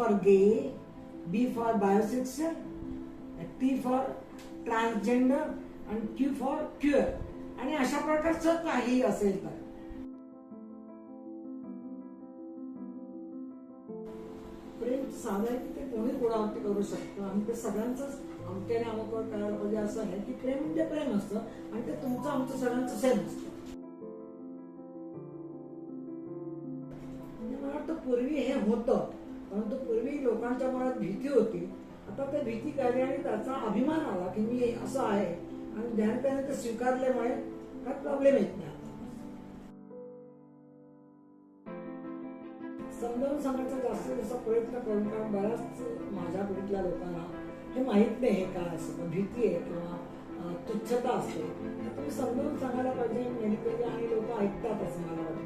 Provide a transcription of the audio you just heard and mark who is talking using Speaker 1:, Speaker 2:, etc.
Speaker 1: For gay, B for bisexual, T for transgender आणि Q for queer. आणि अशा प्रकारचं काही असेल तर प्रेम साधं आहे की ते कोणी कोणावरती करू शकतं आणि ते सगळ्यांचंच अमक्याने अमुकवर करायला पाहिजे असं आहे की प्रेम म्हणजे प्रेम असतं आणि ते तुमचं आमचं सगळ्यांचं सेम असतं. मला वाटतं पूर्वी हे होतं, परंतु पूर्वी लोकांच्या मनात भीती होती. आता ते भीती गेली आणि त्याचा अभिमान आला की मी असं आहे आणि ज्याने त्याने ते स्वीकारल्यामुळे काय प्रॉब्लेम येत नाही. समजावून सांगायचा जास्तीत जास्त प्रयत्न करून, कारण बऱ्याच माझ्या पिढीतल्या लोकांना हे माहीत नाही हे काय असतं, भीती आहे किंवा तुच्छता असते. तुम्ही समजावून सांगायला पाहिजे मेडिकली आणि लोक ऐकतात असं मला वाटतं.